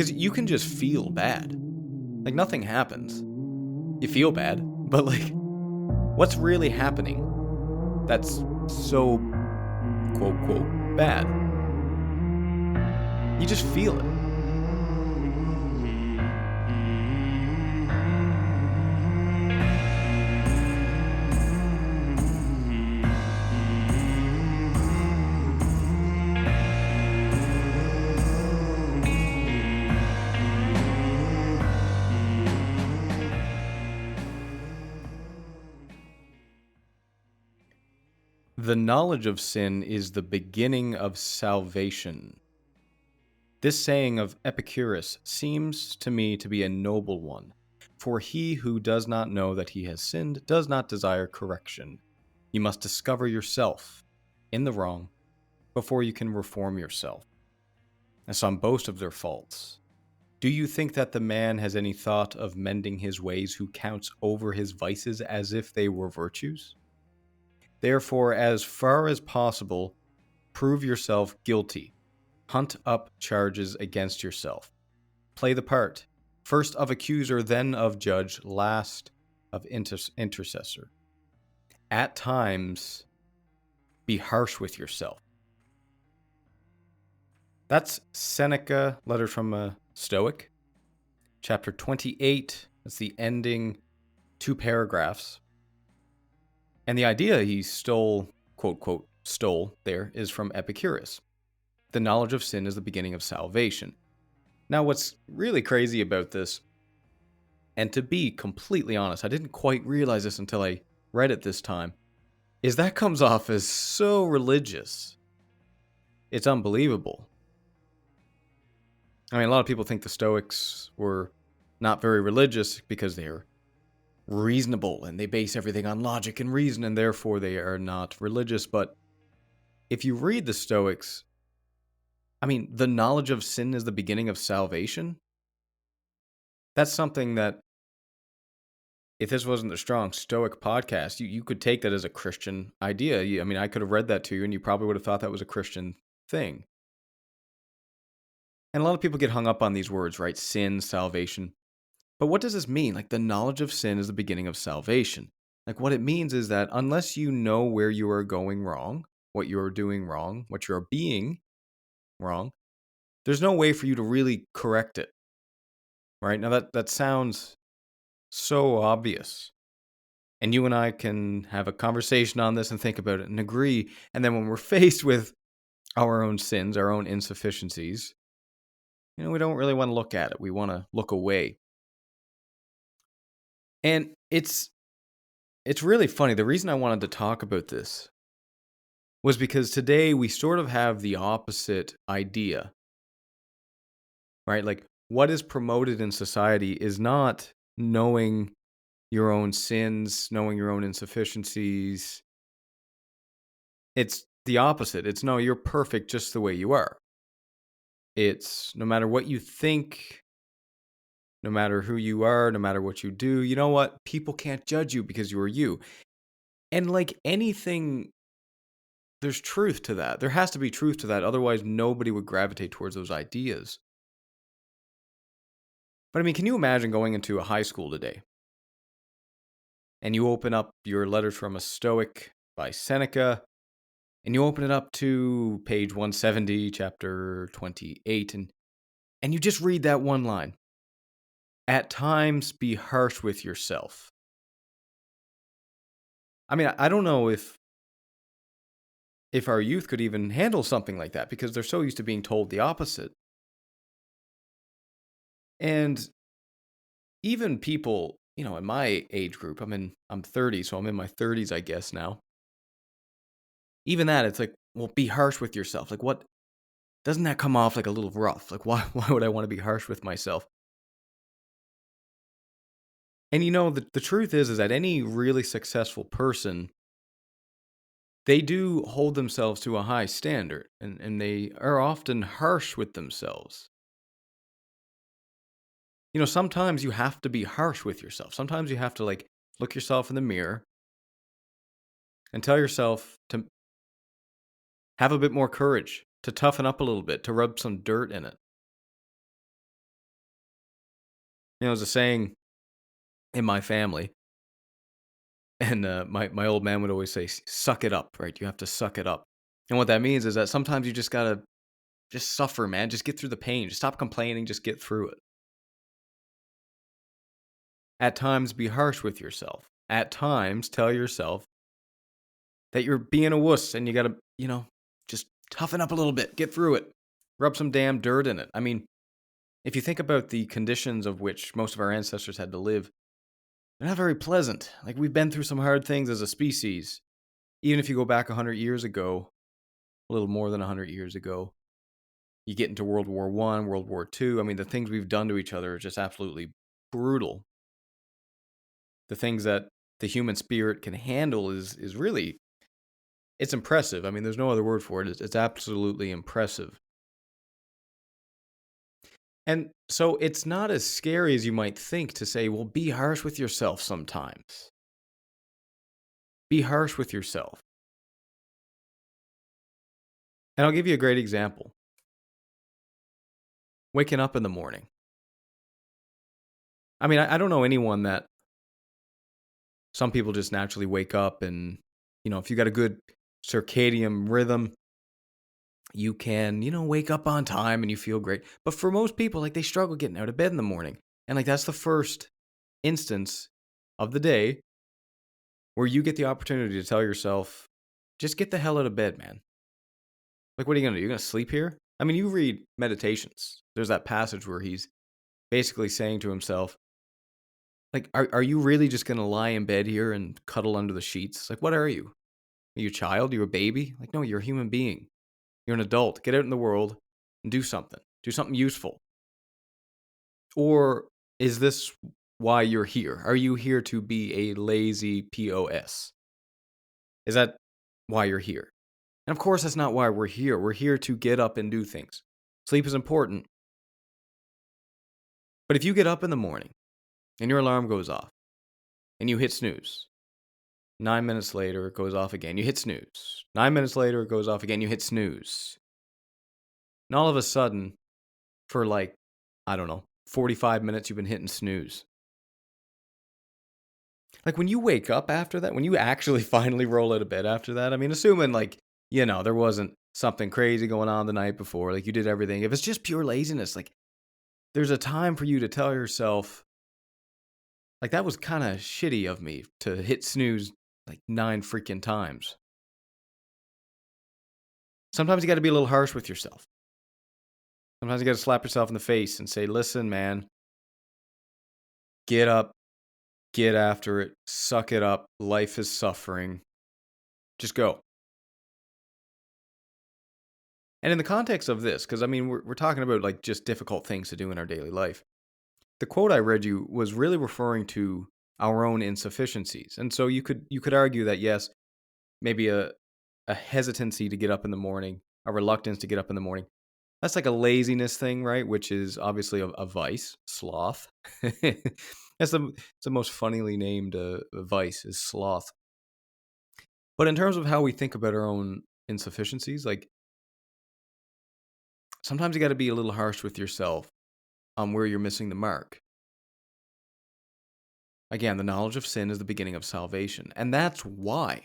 Because you can just feel bad. Like, nothing happens. You feel bad, but, like, what's really happening that's so, quote, quote, bad? You just feel it. The knowledge of sin is the beginning of salvation. This saying of Epicurus seems to me to be a noble one, for he who does not know that he has sinned does not desire correction. You must discover yourself in the wrong before you can reform yourself. And some boast of their faults. Do you think that the man has any thought of mending his ways who counts over his vices as if they were virtues? Therefore, as far as possible, prove yourself guilty. Hunt up charges against yourself. Play the part, first of accuser, then of judge, last of intercessor. At times, be harsh with yourself. That's Seneca, Letters from a Stoic, chapter 28. That's the ending 2 paragraphs. And the idea he stole, quote, quote, stole there is from Epicurus. The knowledge of sin is the beginning of salvation. Now, what's really crazy about this, and to be completely honest, I didn't quite realize this until I read it this time, is that comes off as so religious. It's unbelievable. I mean, a lot of people think the Stoics were not very religious because they're reasonable and they base everything on logic and reason, and therefore they are not religious. But if you read the Stoics, I mean, the knowledge of sin is the beginning of salvation. That's something that, if this wasn't the Strong Stoic Podcast, you could take that as a Christian idea. I mean, I could have read that to you and you probably would have thought that was a Christian thing. And a lot of people get hung up on these words, right? Sin, salvation. But what does this mean? Like, the knowledge of sin is the beginning of salvation. Like, what it means is that unless you know where you are going wrong, what you are doing wrong, what you are being wrong, there's no way for you to really correct it. Right? Now, that sounds so obvious. And you and I can have a conversation on this and think about it and agree. And then when we're faced with our own sins, our own insufficiencies, we don't really want to look at it. We want to look away. And it's really funny. The reason I wanted to talk about this was because today we sort of have the opposite idea, right? Like, what is promoted in society is not knowing your own sins, knowing your own insufficiencies. It's the opposite. It's no, you're perfect just the way you are. It's no matter what you think, no matter who you are, no matter what you do, you know what? People can't judge you because you are you. And like anything, there's truth to that. There has to be truth to that. Otherwise, nobody would gravitate towards those ideas. But I mean, can you imagine going into a high school today and you open up your Letters from a Stoic by Seneca and you open it up to page 170, chapter 28, and you just read that one line. At times, be harsh with yourself. I mean, I don't know if our youth could even handle something like that because they're so used to being told the opposite. And even people, in my age group, I'm 30, so I'm in my 30s, I guess now. Even that, it's like, well, be harsh with yourself. Like, what? Doesn't that come off like a little rough? Like, why would I want to be harsh with myself? And the truth is that any really successful person, they do hold themselves to a high standard, and they are often harsh with themselves. Sometimes you have to be harsh with yourself. Sometimes you have to look yourself in the mirror and tell yourself to have a bit more courage, to toughen up a little bit, to rub some dirt in it. There's a saying in my family, and my old man would always say, "Suck it up," right? You have to suck it up. And what that means is that sometimes you just gotta just suffer, man. Just get through the pain. Just stop complaining. Just get through it. At times, be harsh with yourself. At times, tell yourself that you're being a wuss and you gotta, just toughen up a little bit. Get through it. Rub some damn dirt in it. I mean, if you think about the conditions of which most of our ancestors had to live, they're not very pleasant. Like, we've been through some hard things as a species. Even if you go back 100 years ago, a little more than 100 years ago, you get into World War I, World War II. I mean, the things we've done to each other are just absolutely brutal. The things that the human spirit can handle is really, it's impressive. I mean, there's no other word for it. It's absolutely impressive. And so it's not as scary as you might think to say, well, be harsh with yourself sometimes. Be harsh with yourself. And I'll give you a great example. Waking up in the morning. I mean, I don't know anyone that, some people just naturally wake up and, if you got a good circadian rhythm, you can, wake up on time and you feel great. But for most people, like, they struggle getting out of bed in the morning. And like, that's the first instance of the day where you get the opportunity to tell yourself, just get the hell out of bed, man. Like, what are you going to do? You're going to sleep here? I mean, you read Meditations. There's that passage where he's basically saying to himself, like, are you really just going to lie in bed here and cuddle under the sheets? Like, what are you? Are you a child? You're a baby? Like, no, you're a human being. You're an adult. Get out in the world and do something. Do something useful. Or is this why you're here? Are you here to be a lazy POS? Is that why you're here? And of course, that's not why we're here. We're here to get up and do things. Sleep is important. But if you get up in the morning and your alarm goes off and you hit snooze, 9 minutes later, it goes off again. You hit snooze. 9 minutes later, it goes off again. You hit snooze. And all of a sudden, for like, I don't know, 45 minutes, you've been hitting snooze. Like, when you wake up after that, when you actually finally roll out of bed after that, I mean, assuming like, there wasn't something crazy going on the night before, like you did everything. If it's just pure laziness, like, there's a time for you to tell yourself, like, that was kind of shitty of me to hit snooze like 9 freaking times. Sometimes you got to be a little harsh with yourself. Sometimes you got to slap yourself in the face and say, listen, man, get up, get after it, suck it up. Life is suffering. Just go. And in the context of this, because I mean, we're talking about like just difficult things to do in our daily life. The quote I read you was really referring to our own insufficiencies. And so you could argue that, yes, maybe a hesitancy to get up in the morning, a reluctance to get up in the morning, that's like a laziness thing, right? Which is obviously a vice, sloth. That's the most funnily named vice, is sloth. But in terms of how we think about our own insufficiencies, like, sometimes you got to be a little harsh with yourself on where you're missing the mark. Again, the knowledge of sin is the beginning of salvation. And that's why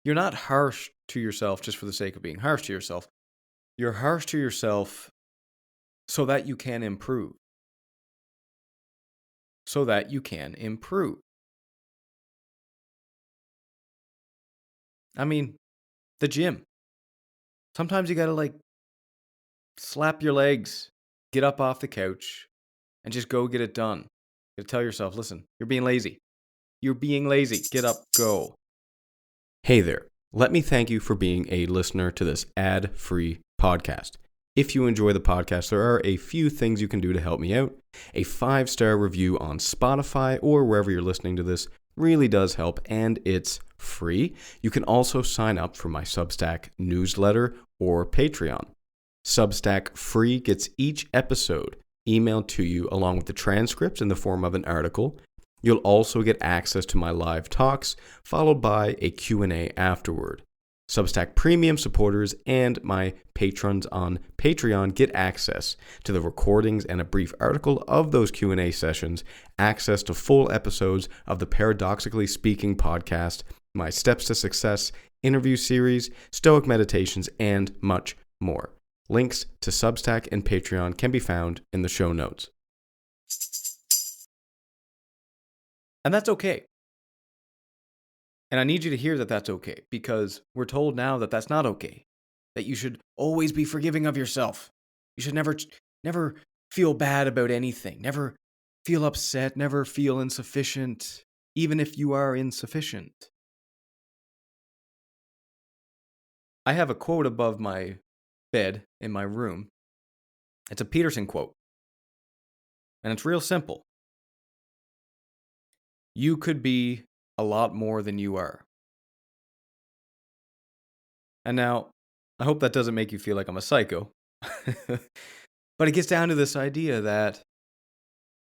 you're not harsh to yourself just for the sake of being harsh to yourself. You're harsh to yourself so that you can improve. So that you can improve. I mean, the gym. Sometimes you got to like slap your legs, get up off the couch, and just go get it done. You got to tell yourself, listen, you're being lazy. You're being lazy. Get up, go. Hey there. Let me thank you for being a listener to this ad-free podcast. If you enjoy the podcast, there are a few things you can do to help me out. A 5-star review on Spotify or wherever you're listening to this really does help, and it's free. You can also sign up for my Substack newsletter or Patreon. Substack free gets each episode emailed to you along with the transcripts in the form of an article. You'll also get access to my live talks, followed by a Q&A afterward. Substack Premium supporters and my patrons on Patreon get access to the recordings and a brief article of those Q&A sessions, access to full episodes of the Paradoxically Speaking podcast, my Steps to Success interview series, Stoic meditations, and much more. Links to Substack and Patreon can be found in the show notes. And that's okay. And I need you to hear that that's okay, because we're told now that that's not okay. That you should always be forgiving of yourself. You should never feel bad about anything. Never feel upset. Never feel insufficient, even if you are insufficient. I have a quote above my bed in my room. It's a Peterson quote. And it's real simple. You could be a lot more than you are. And now, I hope that doesn't make you feel like I'm a psycho. But it gets down to this idea that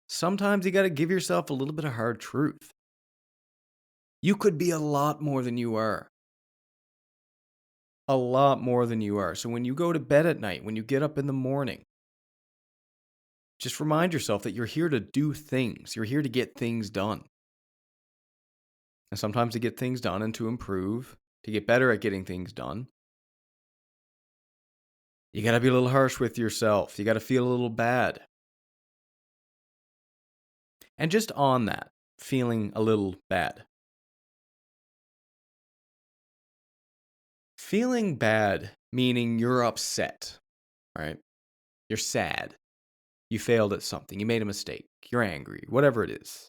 sometimes you got to give yourself a little bit of hard truth. You could be a lot more than you are. A lot more than you are. So when you go to bed at night, when you get up in the morning, just remind yourself that you're here to do things. You're here to get things done. And sometimes to get things done and to improve, to get better at getting things done, you got to be a little harsh with yourself. You got to feel a little bad. And just on that, feeling a little bad. Feeling bad, meaning you're upset, right? You're sad. You failed at something. You made a mistake. You're angry. Whatever it is.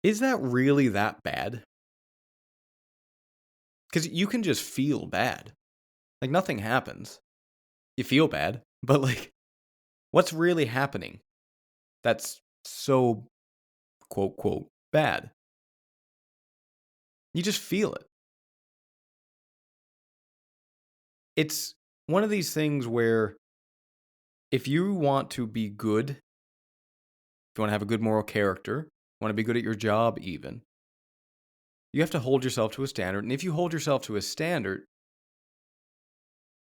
Is that really that bad? Because you can just feel bad. Like nothing happens. You feel bad, but like, what's really happening that's so, quote, quote, bad? You just feel it. It's one of these things where if you want to be good, if you want to have a good moral character, want to be good at your job even, you have to hold yourself to a standard. And if you hold yourself to a standard,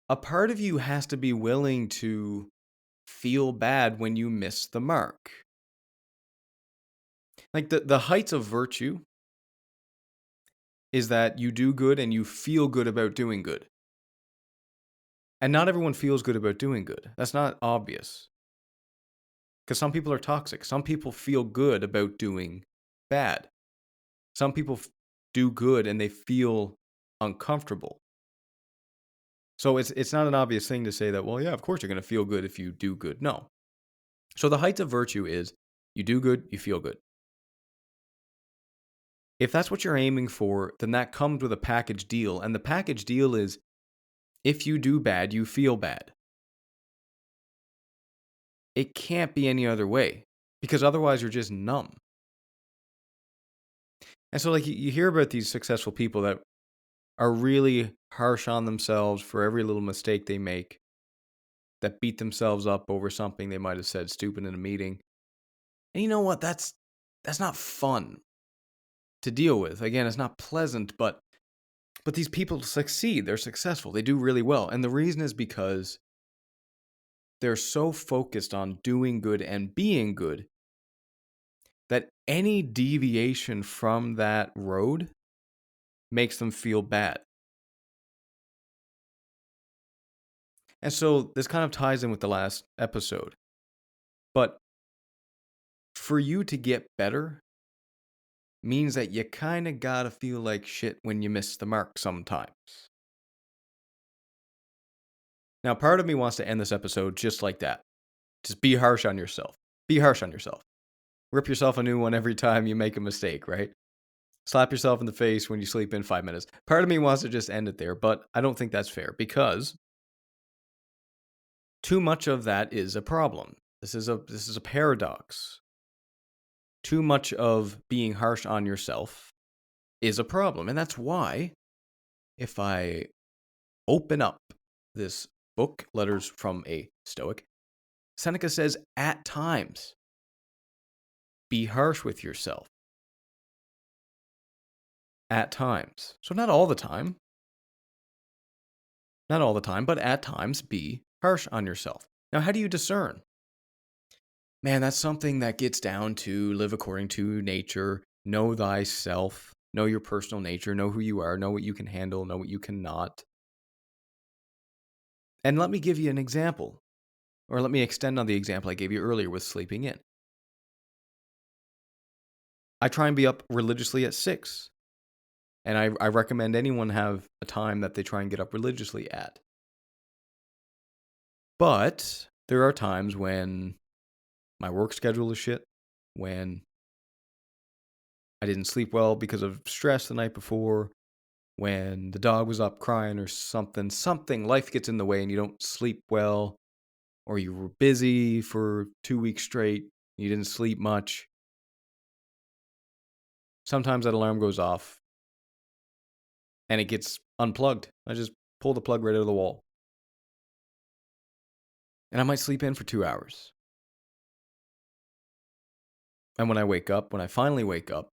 a part of you has to be willing to feel bad when you miss the mark. Like the heights of virtue is that you do good and you feel good about doing good. And not everyone feels good about doing good. That's not obvious. Because some people are toxic. Some people feel good about doing bad. Some people do good and they feel uncomfortable. So it's not an obvious thing to say that, well, yeah, of course you're going to feel good if you do good. No. So the heights of virtue is you do good, you feel good. If that's what you're aiming for, then that comes with a package deal. And the package deal is if you do bad, you feel bad. It can't be any other way because otherwise you're just numb. And so like you hear about these successful people that are really harsh on themselves for every little mistake they make, that beat themselves up over something they might have said stupid in a meeting. And you know what? That's not fun to deal with. Again, it's not pleasant, but these people succeed. They're successful. They do really well. And the reason is because they're so focused on doing good and being good that any deviation from that road makes them feel bad. And so this kind of ties in with the last episode. But for you to get better means that you kind of got to feel like shit when you miss the mark sometimes. Now, part of me wants to end this episode just like that. Just be harsh on yourself. Be harsh on yourself. Rip yourself a new one every time you make a mistake, right? Slap yourself in the face when you sleep in 5 minutes. Part of me wants to just end it there, but I don't think that's fair because too much of that is a problem. This is a paradox. Too much of being harsh on yourself is a problem. And that's why if I open up this book, Letters from a Stoic, Seneca says, at times, be harsh with yourself. at times. So not all the time. Not all the time, but at times be harsh on yourself. Now, how do you discern? Man, that's something that gets down to live according to nature, know thyself, know your personal nature, know who you are, know what you can handle, know what you cannot. And let me give you an example, or let me extend on the example I gave you earlier with sleeping in. I try and be up religiously at 6, and I recommend anyone have a time that they try and get up religiously at. But there are times when my work schedule is shit, when I didn't sleep well because of stress the night before, when the dog was up crying or something, life gets in the way and you don't sleep well, or you were busy for 2 weeks straight, you didn't sleep much. Sometimes that alarm goes off and it gets unplugged. I just pull the plug right out of the wall. And I might sleep in for 2 hours. And when I finally wake up,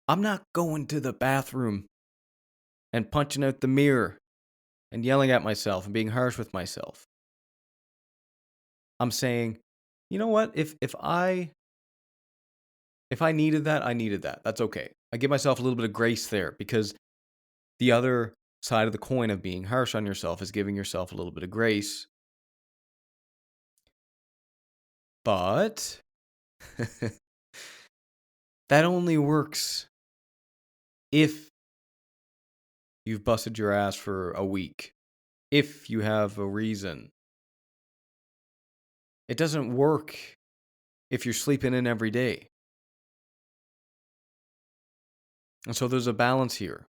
I'm not going to the bathroom and punching out the mirror and yelling at myself and being harsh with myself. I'm saying, you know what? If I needed that, I needed that. That's okay. I give myself a little bit of grace there, because the other side of the coin of being harsh on yourself is giving yourself a little bit of grace. But that only works if you've busted your ass for a week, if you have a reason. It doesn't work if you're sleeping in every day. And so there's a balance here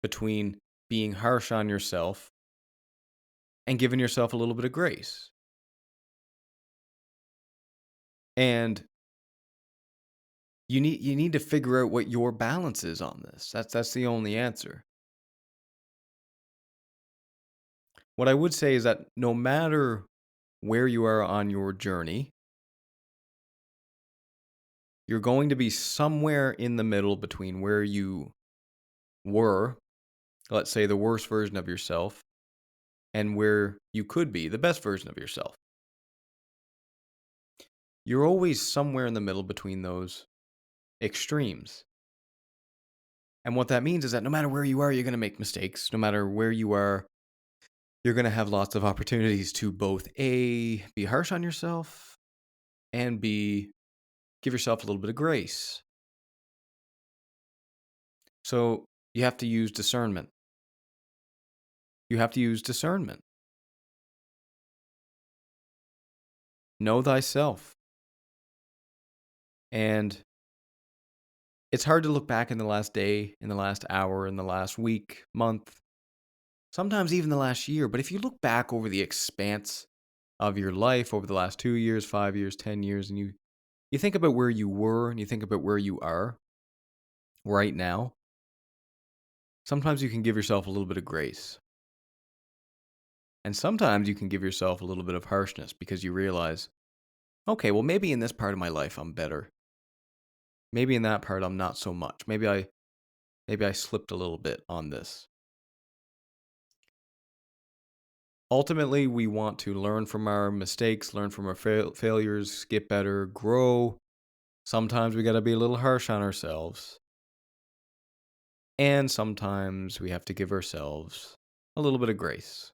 between being harsh on yourself and giving yourself a little bit of grace. And you need to figure out what your balance is on this. That's the only answer. What I would say is that no matter where you are on your journey, you're going to be somewhere in the middle between where you were, let's say the worst version of yourself, and where you could be the best version of yourself. You're always somewhere in the middle between those extremes. And what that means is that no matter where you are, you're going to make mistakes. No matter where you are, you're going to have lots of opportunities to both A, be harsh on yourself, and B, give yourself a little bit of grace. So you have to use discernment. You have to use discernment. Know thyself. And it's hard to look back in the last day, in the last hour, in the last week, month, sometimes even the last year. But if you look back over the expanse of your life, over the last 2 years, 5 years, 10 years, and you think about where you were and you think about where you are right now, sometimes you can give yourself a little bit of grace. And sometimes you can give yourself a little bit of harshness because you realize, okay, well, maybe in this part of my life I'm better. Maybe in that part I'm not so much. Maybe I slipped a little bit on this. Ultimately, we want to learn from our mistakes, learn from our failures, get better, grow. Sometimes we got to be a little harsh on ourselves. And sometimes we have to give ourselves a little bit of grace.